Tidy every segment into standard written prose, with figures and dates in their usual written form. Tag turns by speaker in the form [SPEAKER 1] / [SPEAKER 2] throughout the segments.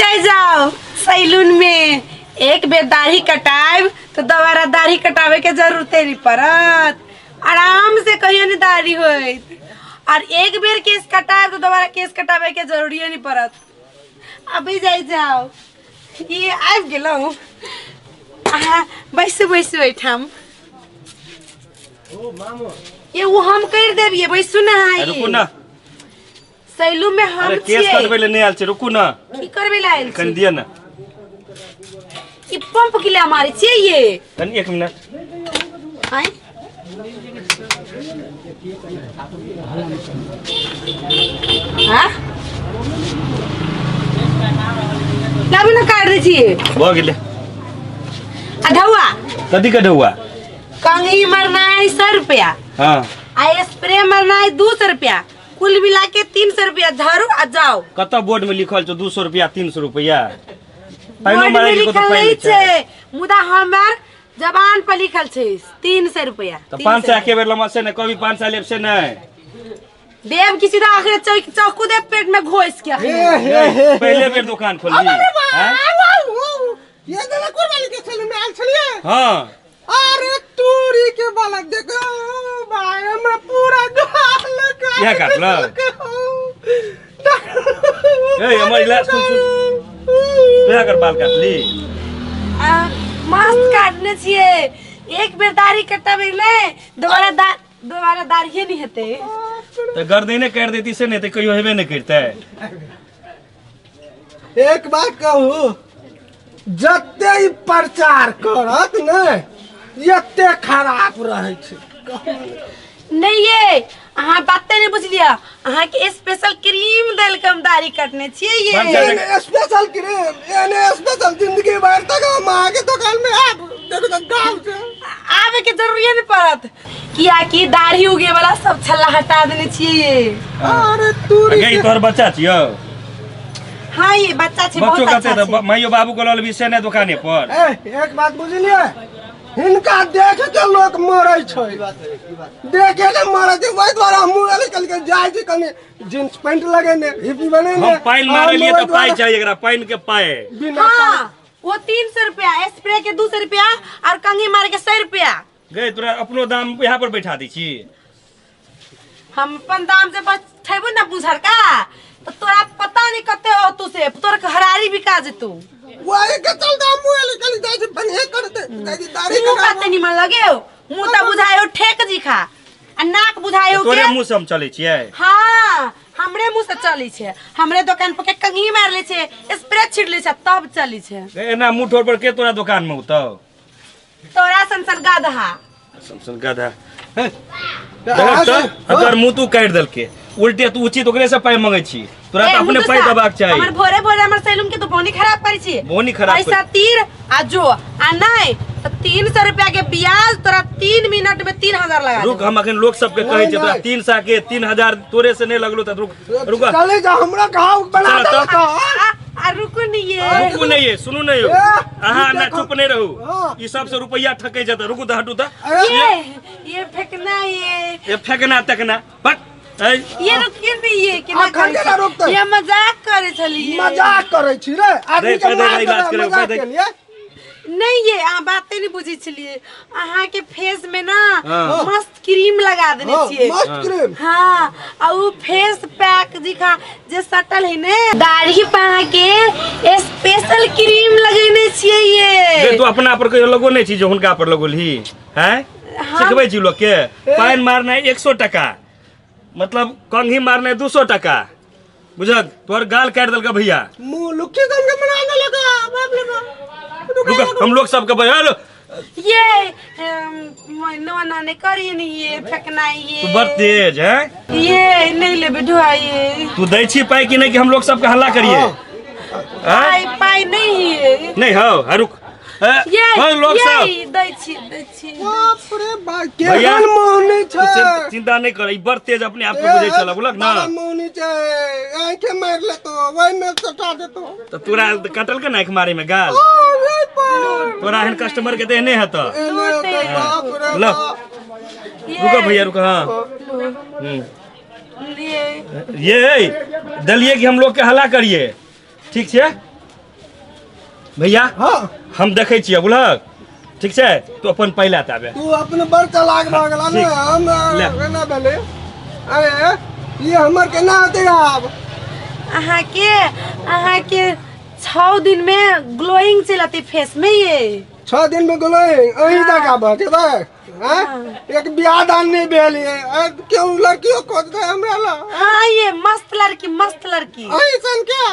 [SPEAKER 1] जाओ सैलून में एक बेर दाढ़ी कटाएब तो दोबारा दाढ़ी कटावे के जरूरत नहीं पड़त। आराम से कहियो नहीं दाढ़ी होई और एक बेर केस कटाएब तो दोबारा केस कटावे के जरूरी नहीं पड़त। अभी जाओ ये आब गेलौ। बैसु बैठाम ये वो हम कर देबिए। बैसु ना
[SPEAKER 2] रुकू ना
[SPEAKER 1] सैलून में हम
[SPEAKER 2] केस कटबे ले नहीं आयल छे। रुकू ना
[SPEAKER 1] की करबे ला आयल
[SPEAKER 2] कन दिया ना
[SPEAKER 1] ये पंप के लिए हमारे चाहिए
[SPEAKER 2] कन एक मिनट।
[SPEAKER 1] हैं हां लाबू ना काट दे छिए
[SPEAKER 2] हो गेले।
[SPEAKER 1] अढौआ
[SPEAKER 2] कदी का ढौआ
[SPEAKER 1] कंघी मरना है 100 रुपया।
[SPEAKER 2] हां
[SPEAKER 1] आ स्प्रे मरना है 200 रुपया। कुल मिला के 300 रुपया झाड़ू आ जाओ।
[SPEAKER 2] कत बोर्ड में लिखल छो 200 रुपया 300 रुपया
[SPEAKER 1] बोर्ड में लिखल नहीं छे मुदा हमार जबान पर लिखल छे 300 रुपया।
[SPEAKER 2] तो 500 के बेर लमा से न कभी 500 लेब से नहीं
[SPEAKER 1] देव की सीधा आखिर चाकू दे पेट में घोस के
[SPEAKER 2] पहले बेर दुकान खोली हैं।
[SPEAKER 3] ये देला कुरबानी के सैलून में आल छलिए।
[SPEAKER 2] हां
[SPEAKER 3] अरे तूरी के बालक देखो भाई हमरा पूरा गाल का
[SPEAKER 2] क्या काटला ए हमर इलाज सुन क्या कर बाल काटली
[SPEAKER 1] मस्त काटने छिए। एक बेर दाढ़ी कटावे ले दोबारा दाढ़ी नहीं हेते।
[SPEAKER 2] तो गर्दने काट देती से नहीं तो कहियो हेबे नहीं करते।
[SPEAKER 3] एक बात कहूँ जत्ते ही प्रचार करत ने यत्ते खराब रहे छे।
[SPEAKER 1] नहीं ये अहाँ बातें नहीं बुझलिया। अहाँ के स्पेशल क्रीम देल कम दाढ़ी काटने छिए। ये
[SPEAKER 3] स्पेशल क्रीम यानी स्पेशल जिंदगी भर तक हम आगे दुकान में आब देखो तो गांव से
[SPEAKER 1] आवे के जरूरी नहीं पड़त किया कि दाढ़ी उगे वाला सब छल्ला हटा देने छिए।
[SPEAKER 3] अरे तूरी
[SPEAKER 2] गई तोर बच्चा छियो।
[SPEAKER 1] हाँ ये बच्चा छे बहुत
[SPEAKER 2] बच्चों
[SPEAKER 1] अच्छा
[SPEAKER 2] कहते तो माइयो बाबू को लल विषय नहीं दुकाने पर।
[SPEAKER 3] एक बात बुझलिए हिनका देख के लोग मरे छे। देखे के मरे छे वही द्वारा हम निकल के जाय छी कने जींस पैंट लगेने हिप्पी बने
[SPEAKER 2] हम पाइन मारे लिए तो पाई चाहिए एकरा पाइन के पाए।
[SPEAKER 1] हाँ वो 300 रुपया स्प्रे के 200 रुपया और कंघी मार के 100 रुपया।
[SPEAKER 2] गई तोरा अपनो दाम यहाँ पर बैठा दी छी।
[SPEAKER 1] हम अपन दाम से बचेबो ना बुझर का तो तोरा पता नहीं कते हो तू से तोर हरारी बिका जेतू।
[SPEAKER 3] वही के चलता मुंह निकल जाय छी बने करते दाढ़ी
[SPEAKER 1] मुंह काते निमन लगे हो मुंह त बुझायो ठेक जिखा आ नाक बुझायो के
[SPEAKER 2] तोरे मुंह से हम चले छिए।
[SPEAKER 1] हां हमरे मुंह से चली छे। हमरे दुकान पर के कंघी मार ले छे स्प्रे छिड़ ले छे तब चली छे।
[SPEAKER 2] एना मुंह ठोर पर के तोरा दुकान में उतो
[SPEAKER 1] तोरा संसन गाधा
[SPEAKER 2] संसन गाधा अगर मुंह तू काट दल के उल्टे तू उचित ओकरे से पाई मांगे छी। तोरा त अपने पाई दबाक चाहिए।
[SPEAKER 1] हमर भोरे भोरे हमर सैलून के तो बोनी खराब करी छी।
[SPEAKER 2] बोनी खराब
[SPEAKER 1] पैसा तीर आ जो आ नहीं तो 300 रुपया के ब्याज तोरा 3 मिनट में 3000 लगा।
[SPEAKER 2] रुक हम अखन लोग सब के कहे छ तोरा 300 के 3000 तोरे से नहीं लगलो त रुक
[SPEAKER 3] चले जा हमरा घाव बना दे तो
[SPEAKER 1] आ रुको नहीं है
[SPEAKER 2] रुकू नहीं है सुनू नहीं हो अहाँ ना चुप नहीं रहू। ई सब से रुपया ठके जत रुकू त हटू त
[SPEAKER 1] ये फेंकना
[SPEAKER 2] ये फेंकना तकना बट
[SPEAKER 1] ये रुकिए नहीं ये कि ये मजाक करे छली।
[SPEAKER 3] मजाक करे छी रे आदमी के मजाक के लिए
[SPEAKER 1] नहीं ये आ बातें नहीं बुझी छलिए। अहाँ के फेस में ना मस्त क्रीम लगा देने छिए।
[SPEAKER 3] मस्त क्रीम
[SPEAKER 1] हां आ उ फेस पैक दिखा जे सटल है ने दाढ़ी पा के स्पेशल क्रीम लगेने छिए। ये
[SPEAKER 2] तू अपना पर कहियो लगो नहीं छी जो हुनका पर लगोलही हैं सिखबै छी लोग के पाइन मारना 100 टका मतलब कंघी मारने 200 टका बुझक तोर गाल काट दल का भैया
[SPEAKER 3] मुंह लुकी दम के बनाने लगा बाप रे बाप।
[SPEAKER 2] हम लोग सबके बयाल
[SPEAKER 1] ये नोना ने करी नहीं ये फेंकना ये
[SPEAKER 2] तू बड़ तेज है।
[SPEAKER 1] ये नहीं ले बिठवा ये
[SPEAKER 2] तू दै छी पाई कि नहीं कि हम लोग सबके हल्ला करिए।
[SPEAKER 1] पाई नहीं है
[SPEAKER 2] नहीं हो रुक
[SPEAKER 1] ये
[SPEAKER 2] लोग सब
[SPEAKER 1] दै छी
[SPEAKER 3] बाप रे बाप केहन मोहनी छै।
[SPEAKER 2] चिंता नहीं कर बड़ तेज अपने आप को बुझे चला बोलक ना
[SPEAKER 3] मोहनी छै आंखें मार ले तो वही में सटा दे तो
[SPEAKER 2] तोरा कटल के नाक मारे में गाल तोरा हन कस्टमर के देने है तो लो रुको भैया रुको। हाँ ये दलिए कि हम लोग के हल्ला करिए ठीक है भैया
[SPEAKER 3] हाँ
[SPEAKER 2] हम देखे छियै बुझलक ठीक छै तू अपन पहले ताबे
[SPEAKER 3] तू अपने बड़ चलाक भागला
[SPEAKER 2] ठीक।
[SPEAKER 3] ना हम
[SPEAKER 2] ले।
[SPEAKER 3] केना भेले अरे ये हमर केना होते अब
[SPEAKER 1] अहाँ के 6 दिन में ग्लोइंग चलती फेस में ये
[SPEAKER 3] 6 दिन में गलोई अही तक आबे हैं एक बियाह दान नहीं भेल ये क्यों लड़कियों खोज दे हमरा ला
[SPEAKER 1] हाँ ये मस्त लड़की
[SPEAKER 3] ऐसन क्या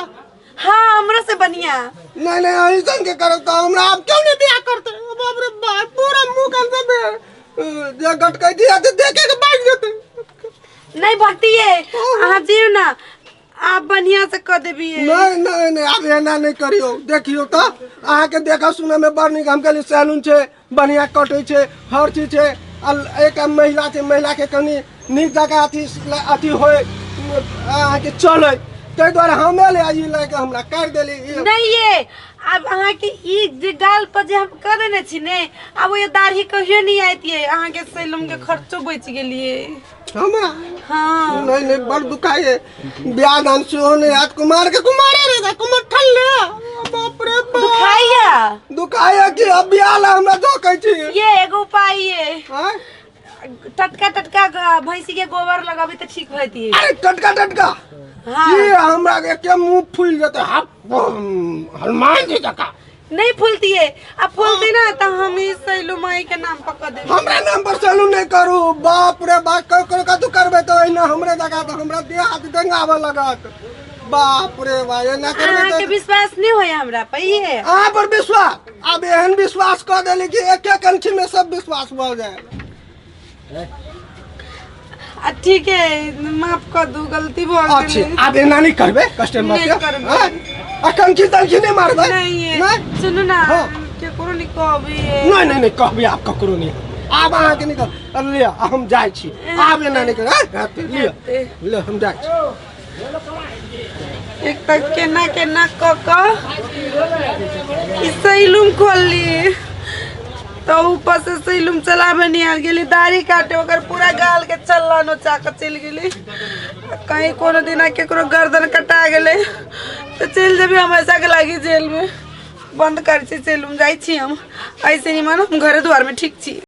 [SPEAKER 1] हाँ हमरो से बढ़िया
[SPEAKER 3] नहीं ऐसन के करो तो हमरा अब क्यों नहीं बियाह करते बाप रे बाप पूरा मुंह कर दे जे गटकै दिया तो देखे के भाग जेते
[SPEAKER 1] नहीं भक्ति ये अहाँ जीव ना आप बढ़िया से कर देबिए
[SPEAKER 3] नहीं आप एना नहीं करियो देखियो तो अहाँ के देखा सुने में बड़ निक हम के सैलून छे बढ़िया कटे छे हर चीज छे एक महिला छे महिला के कनी नीक जगह अथी होय अहाँ के चले तै द्वारा हमे ले आई लेके हमरा कर देली
[SPEAKER 1] नहीं ये अब अहाँ के ई जे गाल पर जे हम कर देने छी ने अब ये दाढ़ी कहियो नहीं आती है अहाँ के सैलून के खर्चो बच गेलिए
[SPEAKER 3] हमरा
[SPEAKER 1] हाँ
[SPEAKER 3] नहीं बड़ दुखाए ब्याह दान से होने आज कुमार के कुमारे रे कुमार ठल्ले बाप रे बाप दुखाया कि अब ब्याह ला हमरा दो कहै छी
[SPEAKER 1] ये एगो उपाय ये
[SPEAKER 3] हां
[SPEAKER 1] टटका भैंसी के गोबर लगाबे तो ठीक होती है
[SPEAKER 3] अरे टटका
[SPEAKER 1] हाँ।
[SPEAKER 3] ये हमरा के मुंह फूल जाते हनुमान जी का
[SPEAKER 1] नहीं फूलती है अब फूलती ना तो हम इस सैलू माई के नाम पर कर देंगे
[SPEAKER 3] हमरा नाम पर सैलून नहीं करू बाप रे बाप का तू करबे तो ना हमरे जगह तो हमरा देह हाथ दंगावे लगत बाप रे भाई ना करबे
[SPEAKER 1] अहाँ के विश्वास नहीं होया हमरा पर ये
[SPEAKER 3] अहाँ पर विश्वास अब एहन विश्वास कर देली कि एक कंठी में सब विश्वास हो जाए
[SPEAKER 1] ठीक है माफ कर दू गलती बोल
[SPEAKER 3] अच्छी अब एना नहीं करबे कस्टमर
[SPEAKER 1] नहीं
[SPEAKER 3] के
[SPEAKER 1] करबे।
[SPEAKER 3] कंठी तंखी नहीं मारबे
[SPEAKER 1] नहीं है
[SPEAKER 3] नहीं
[SPEAKER 1] सुनो ना
[SPEAKER 3] हाँ।
[SPEAKER 1] के कोनो नहीं कहबी
[SPEAKER 3] नहीं कहबे आप ककरो नहीं आब अहाँ के निकल लिया हम जाय छी आब एना नहीं कर लिया ले हम जाय छी
[SPEAKER 1] एक तक केना क ई सैलून खोल ली तो ऊपर से सैलून चलावे नहीं आल गेली दाढ़ी काटे ओकर पूरा गाल के चल्ला नोचा के चल गेली कहीं कोनो दिन केकरो गर्दन कटा गेले तो चल जेबी हमेशा के लागी जेल में बंद कर छी सैलून जाई छी हम ऐसे नहीं मानो हम घरे द्वार में ठीक छी।